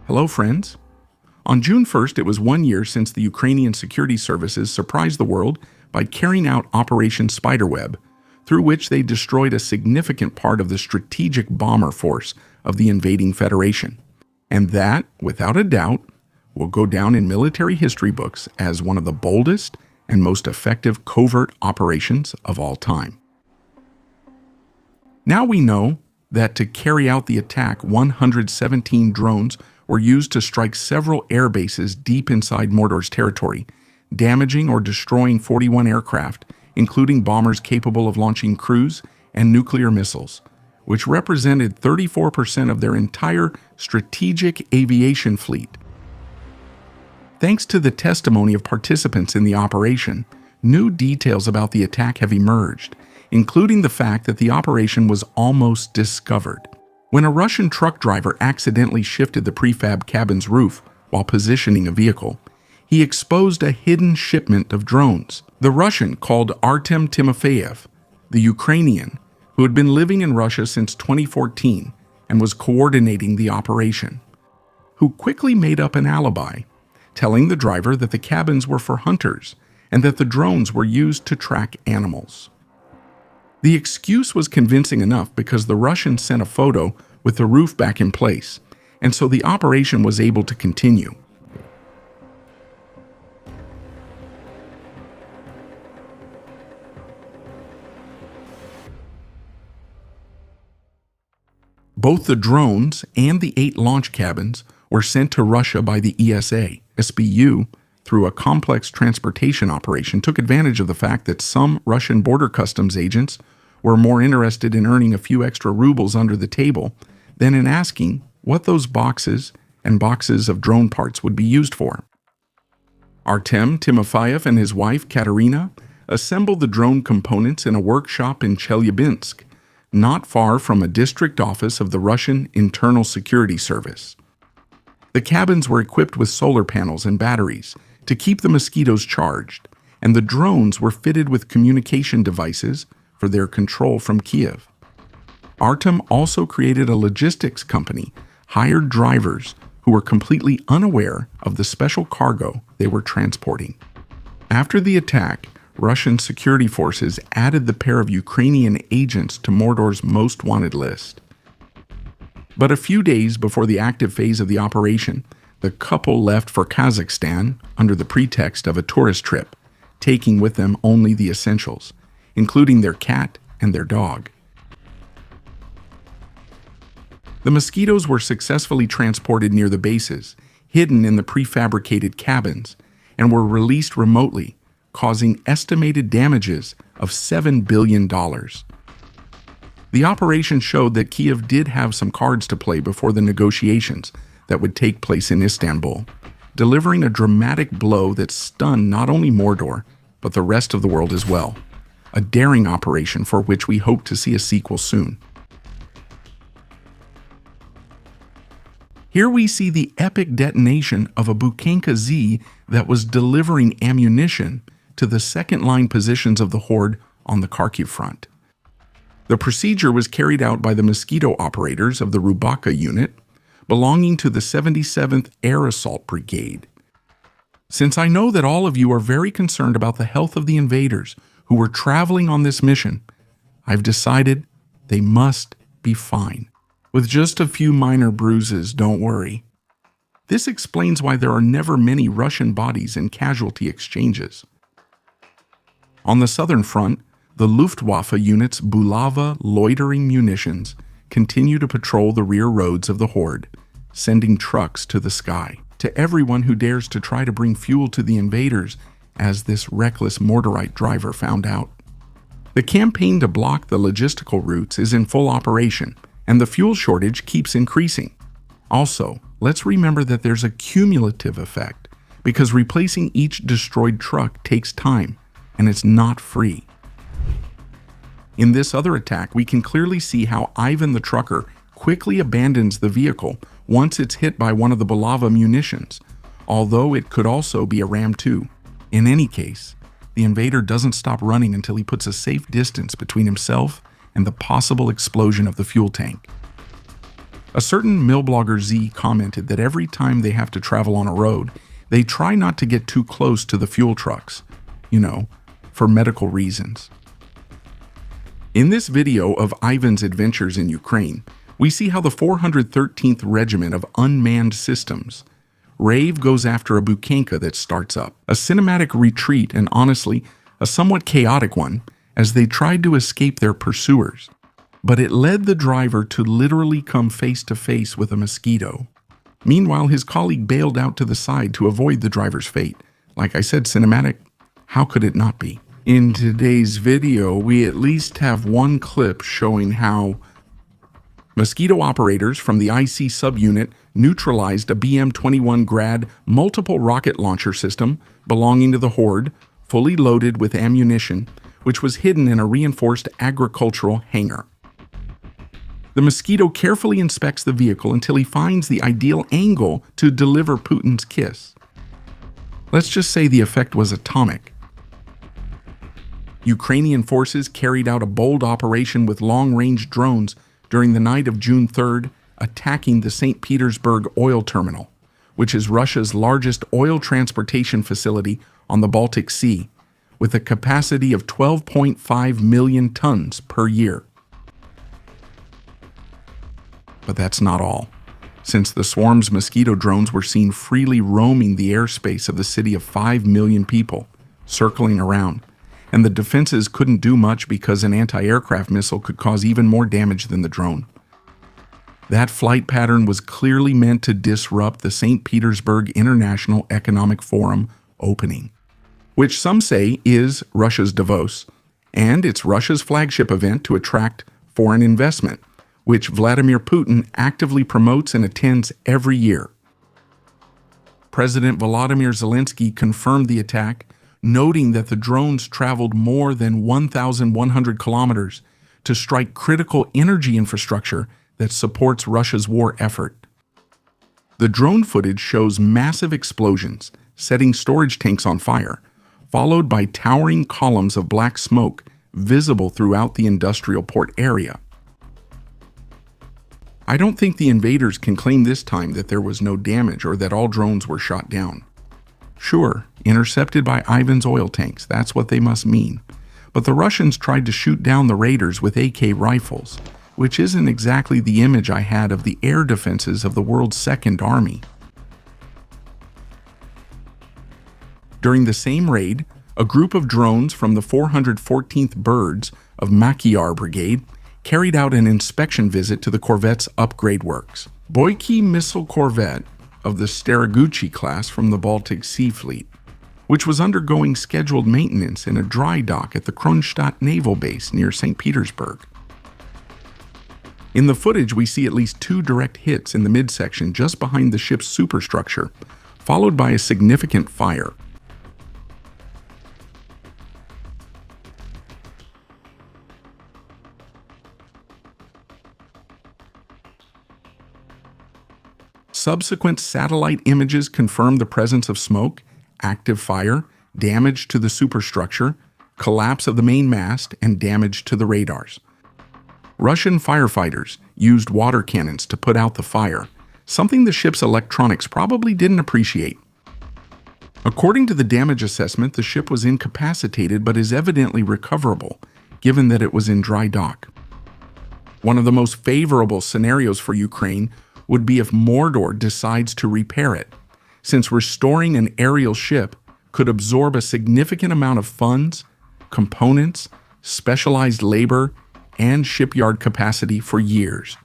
Hello, friends. On June 1st, it was 1 year since the Ukrainian security services surprised the world by carrying out Operation Spiderweb, through which they destroyed a significant part of the strategic bomber force of the invading Federation. And that, without a doubt, will go down in military history books as one of the boldest and most effective covert operations of all time. Now we know that to carry out the attack, 117 drones were used to strike several air bases deep inside Mordor's territory, damaging or destroying 41 aircraft, including bombers capable of launching cruise and nuclear missiles, which represented 34% of their entire strategic aviation fleet. Thanks to the testimony of participants in the operation, new details about the attack have emerged, including the fact that the operation was almost discovered. When a Russian truck driver accidentally shifted the prefab cabin's roof while positioning a vehicle, he exposed a hidden shipment of drones. The Russian called Artem Timofeyev, the Ukrainian, who had been living in Russia since 2014 and was coordinating the operation, who quickly made up an alibi, telling the driver that the cabins were for hunters and that the drones were used to track animals. The excuse was convincing enough because the Russian sent a photo with the roof back in place, and so the operation was able to continue. Both the drones and the 8 launch cabins were sent to Russia by the ESA. SBU, through a complex transportation operation, took advantage of the fact that some Russian border customs agents were more interested in earning a few extra rubles under the table than in asking what those boxes and boxes of drone parts would be used for. Artem Timofeyev and his wife, Katerina, assembled the drone components in a workshop in Chelyabinsk, not far from a district office of the Russian Internal Security Service. The cabins were equipped with solar panels and batteries to keep the Mosquitoes charged, and the drones were fitted with communication devices for their control from Kiev. Artem also created a logistics company, hired drivers who were completely unaware of the special cargo they were transporting. After the attack, Russian security forces added the pair of Ukrainian agents to Mordor's most wanted list. But a few days before the active phase of the operation, the couple left for Kazakhstan under the pretext of a tourist trip, taking with them only the essentials, including their cat and their dog. The Mosquitoes were successfully transported near the bases, hidden in the prefabricated cabins, and were released remotely, causing estimated damages of $7 billion. The operation showed that Kiev did have some cards to play before the negotiations that would take place in Istanbul, delivering a dramatic blow that stunned not only Mordor, but the rest of the world as well. A daring operation for which we hope to see a sequel soon. Here we see the epic detonation of a Buyan-class Z that was delivering ammunition to the second-line positions of the Horde on the Kharkiv front. The procedure was carried out by the Mosquito operators of the Rubaka unit, belonging to the 77th Air Assault Brigade. Since I know that all of you are very concerned about the health of the invaders who were traveling on this mission, I've decided they must be fine. With just a few minor bruises, don't worry. This explains why there are never many Russian bodies in casualty exchanges. On the southern front, the Luftwaffe unit's Bulava loitering munitions continue to patrol the rear roads of the Horde, sending trucks to the sky. To everyone who dares to try to bring fuel to the invaders, as this reckless Mordorite driver found out. The campaign to block the logistical routes is in full operation, and the fuel shortage keeps increasing. Also, let's remember that there's a cumulative effect, because replacing each destroyed truck takes time, and it's not free. In this other attack, we can clearly see how Ivan the trucker quickly abandons the vehicle once it's hit by one of the Bulava munitions, although it could also be a Ram 2. In any case, the invader doesn't stop running until he puts a safe distance between himself and the possible explosion of the fuel tank. A certain mill blogger Z commented that every time they have to travel on a road, they try not to get too close to the fuel trucks, for medical reasons. In this video of Ivan's adventures in Ukraine, we see how the 413th Regiment of Unmanned Systems, Rave, goes after a Buyanka that starts up. A cinematic retreat, and honestly, a somewhat chaotic one, as they tried to escape their pursuers. But it led the driver to literally come face to face with a Mosquito. Meanwhile, his colleague bailed out to the side to avoid the driver's fate. Like I said, cinematic. How could it not be? In today's video, we at least have one clip showing how Mosquito operators from the IC subunit neutralized a BM-21 Grad multiple rocket launcher system belonging to the Horde, fully loaded with ammunition, which was hidden in a reinforced agricultural hangar. The Mosquito carefully inspects the vehicle until he finds the ideal angle to deliver Putin's kiss. Let's just say the effect was atomic. Ukrainian forces carried out a bold operation with long-range drones during the night of June 3rd, attacking the St. Petersburg oil terminal, which is Russia's largest oil transportation facility on the Baltic Sea, with a capacity of 12.5 million tons per year. But that's not all, since the swarm's Mosquito drones were seen freely roaming the airspace of the city of 5 million people, circling around, and the defenses couldn't do much because an anti-aircraft missile could cause even more damage than the drone. That flight pattern was clearly meant to disrupt the St. Petersburg International Economic Forum opening, which some say is Russia's Davos, and it's Russia's flagship event to attract foreign investment, which Vladimir Putin actively promotes and attends every year. President Volodymyr Zelensky confirmed the attack, noting that the drones traveled more than 1,100 kilometers to strike critical energy infrastructure that supports Russia's war effort. The drone footage shows massive explosions, setting storage tanks on fire, followed by towering columns of black smoke visible throughout the industrial port area. I don't think the invaders can claim this time that there was no damage or that all drones were shot down. Sure, intercepted by Ivan's oil tanks, that's what they must mean. But the Russians tried to shoot down the raiders with AK rifles, which isn't exactly the image I had of the air defenses of the world's second army. During the same raid, a group of drones from the 414th Birds of Makiar Brigade carried out an inspection visit to the Corvette's upgrade works. Boyki missile corvette of the Staraguchi class from the Baltic Sea Fleet, which was undergoing scheduled maintenance in a dry dock at the Kronstadt naval base near St. Petersburg. In the footage, we see at least 2 direct hits in the midsection just behind the ship's superstructure, followed by a significant fire. Subsequent satellite images confirm the presence of smoke, active fire, damage to the superstructure, collapse of the main mast, and damage to the radars. Russian firefighters used water cannons to put out the fire, something the ship's electronics probably didn't appreciate. According to the damage assessment, the ship was incapacitated but is evidently recoverable, given that it was in dry dock. One of the most favorable scenarios for Ukraine would be if Mordor decides to repair it, since restoring an aerial ship could absorb a significant amount of funds, components, specialized labor, and shipyard capacity for years.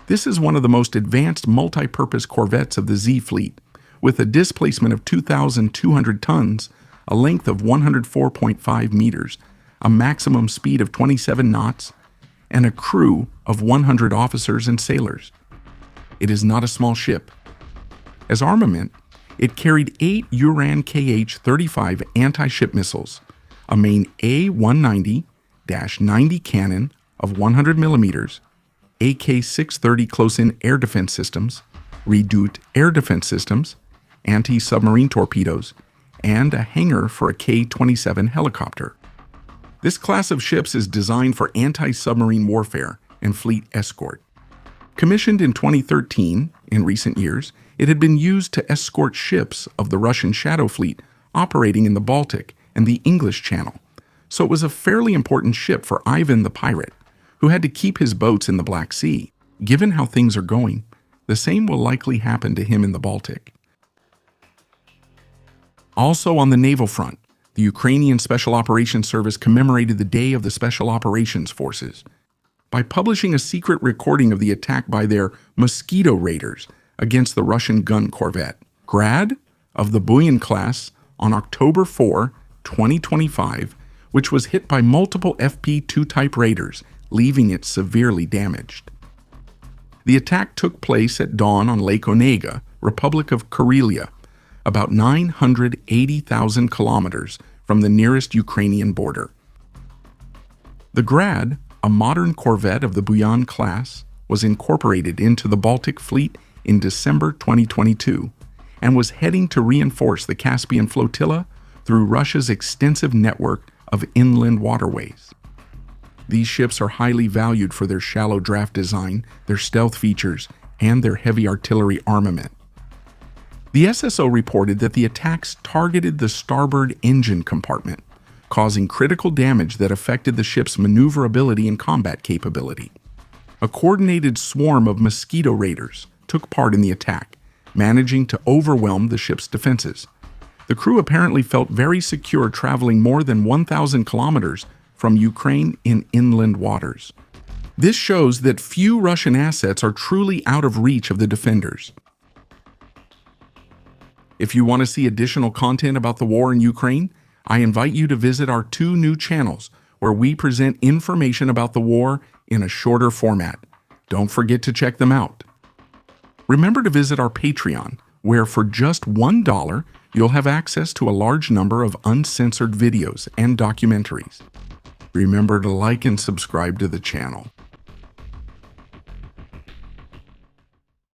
This is one of the most advanced multi-purpose corvettes of the Z fleet, with a displacement of 2,200 tons, a length of 104.5 meters, a maximum speed of 27 knots, and a crew of 100 officers and sailors. It is not a small ship. As armament, it carried 8 Uran Kh-35 anti-ship missiles, a main A-190-90 cannon of 100 millimeters, AK-630 close-in air defense systems, Redoute air defense systems, anti-submarine torpedoes, and a hangar for a K-27 helicopter. This class of ships is designed for anti-submarine warfare and fleet escort. Commissioned in 2013, in recent years, it had been used to escort ships of the Russian Shadow Fleet operating in the Baltic and the English Channel, so it was a fairly important ship for Ivan the pirate, who had to keep his boats in the Black Sea. Given how things are going, the same will likely happen to him in the Baltic. Also on the naval front, the Ukrainian Special Operations Service commemorated the Day of the Special Operations Forces by publishing a secret recording of the attack by their Mosquito raiders against the Russian gun corvette Grad of the Buyan-class on October 4, 2025, which was hit by multiple FP2 type raiders, leaving it severely damaged. The attack took place at dawn on Lake Onega, Republic of Karelia, about 980,000 kilometers from the nearest Ukrainian border. The Grad, a modern corvette of the Buyan-class, was incorporated into the Baltic Fleet in December 2022 and was heading to reinforce the Caspian flotilla through Russia's extensive network of inland waterways. These ships are highly valued for their shallow draft design, their stealth features, and their heavy artillery armament. The SSO reported that the attacks targeted the starboard engine compartment, causing critical damage that affected the ship's maneuverability and combat capability. A coordinated swarm of Mosquito raiders took part in the attack, managing to overwhelm the ship's defenses. The crew apparently felt very secure traveling more than 1,000 kilometers from Ukraine in inland waters. This shows that few Russian assets are truly out of reach of the defenders. If you want to see additional content about the war in Ukraine, I invite you to visit our 2 new channels where we present information about the war in a shorter format. Don't forget to check them out. Remember to visit our Patreon, where for just $1, you'll have access to a large number of uncensored videos and documentaries. Remember to like and subscribe to the channel.